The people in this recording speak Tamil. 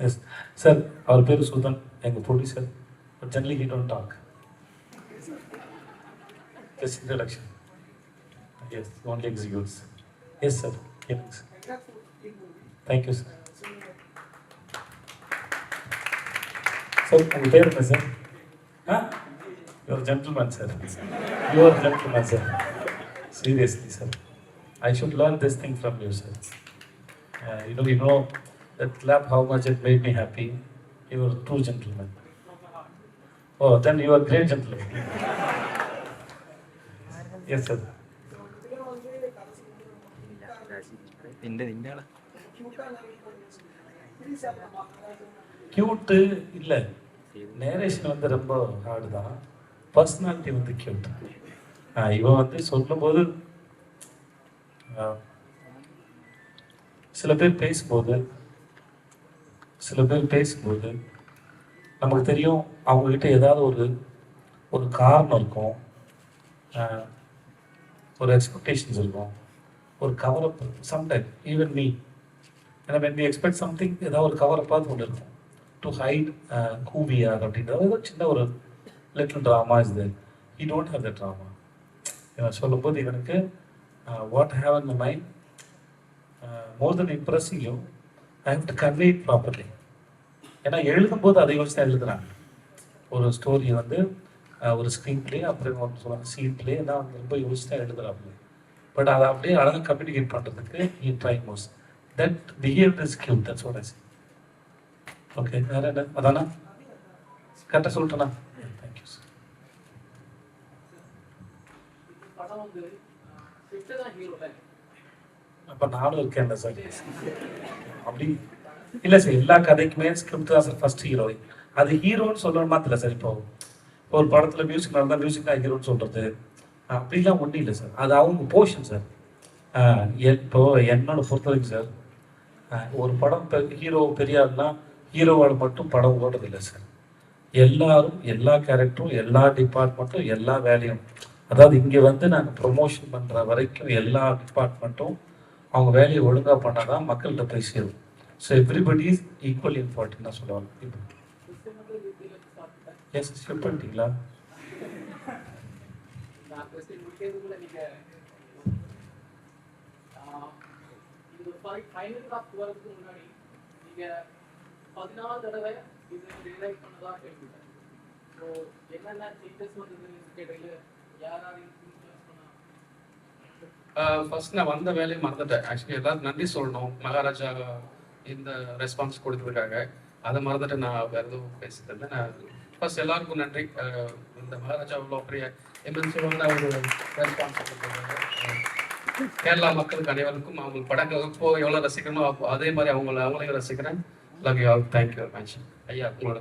எஸ் சார், அவர் பேர் சுதன், எங்கள் producer. But generally he don't talk. Just introduction. Yes, only executes. Yes sir, yes. Thank you sir. Sir உங்கள் பேர் என்ன sir? Your gentleman sir. Your gentleman sir. Seriously, sir. I should learn this thing from you, sir. You know that clap, how much it made me happy. You are a true gentleman. Oh, then you are a great gentleman. Yes, sir. Cute இல்ல, நேரேஷன் வந்து ரொம்ப ஹார்டு தான். பர்சனாலிட்டி வந்து கியூட். இவன் வந்து சொல்லும்போது சில பேர் பேசும்போது நமக்கு தெரியும் அவங்கக்கிட்ட ஏதாவது ஒரு காரணம் இருக்கும், ஒரு எக்ஸ்பெக்டேஷன்ஸ் இருக்கும், ஒரு கவரப் இருக்கும். சம்டைம் ஈவன் மீ, ஏன்னா when we expect something, ஏதாவது ஒரு கவரப்பாக ஒன்று இருக்கும் to hide who we are அப்படின்றது. சின்ன ஒரு little drama is there. he don't have that drama. இவன் சொல்லும்போது இவனுக்கு what have in my mind, more then impressing you, I have to convey it properly. ஏன்னா எழுதும்போது அதை யோசிச்சு தான் எழுதுறாங்க. ஒரு ஸ்டோரி வந்து ஒரு ஸ்க்ரீன் பிளே, அப்புறம் ஒன்று சொல்லுவாங்க சீன் பிளே, எல்லாம் வந்து ரொம்ப யோசிச்சு தான் எழுதுறாங்க. பட் அதை அப்படியே அழகாக கம்யூனிகேட் பண்ணுறதுக்கு he try most. That behavior is cute, that's what I say. Okay, வேற என்ன? அதானா கரெக்டாக சொல்லிட்டேனா? Thank you sir. அப்போ நானும் இருக்கேன்ல சார். அப்படி இல்லை சார், எல்லா கதைக்குமே ஸ்கிரிப்ட் தான் சார் ஃபர்ஸ்ட் ஹீரோயின். அது ஹீரோன்னு சொல்லணுமா தெரியல சார். இப்போ ஒரு படத்தில் மியூசிக் நடந்தால் மியூசிக் தான் ஹீரோன்னு சொல்கிறது அப்படிலாம் ஒன்றும் இல்லை சார். அது அவங்க போர்ஷன் சார். இப்போ என்னோட பொறுத்த வரைக்கும் சார், ஒரு படம் ஹீரோ பெரியாருன்னா ஹீரோவோட மட்டும் படம் ஓடுறதில்லை சார். எல்லாரும், எல்லா கேரக்டரும், எல்லா டிபார்ட்மெண்ட்டும், எல்லா வேலையும், அதாவது இங்கே வந்து நாங்கள் ப்ரொமோஷன் பண்ணுற வரைக்கும் எல்லா டிபார்ட்மெண்ட்டும் அவங்க வேலையை ஒழுங்காக பண்ணால் தான் மக்கள்கிட்ட போய் சேரும். So everybody is equal important தான் சொல்லுவாங்க. எஸ், ஸ்கிப் பண்ணிட்டீங்களா? ஃபர்ஸ்ட் நான் வந்த வேலையை மறந்துட்டேன். ஆக்சுவலி எல்லாரும் நன்றி சொல்லணும் மகாராஜா இந்த ரெஸ்பான்ஸ் கொடுத்ததுக்காக. அதை மறந்துட்டு நான் வேறு எதுவும் பேசிட்டு இருந்தேன். நான் ஃபர்ஸ்ட் எல்லாருக்கும் நன்றி. இந்த மகாராஜா இவ்வளோ பெரிய எம்என்சியோட ஒரு ரெஸ்பான்ஸ் கொடுத்ததுக்காக. கேரளா மக்களுக்கு அனைவருக்கும் அவங்க படங்கள் இப்போ எவ்வளோ ரசிக்கணுமோ அதே மாதிரி அவங்களையும் ரசிக்கிறேன். Love you all. Thank you very much. ஐயா உங்களோட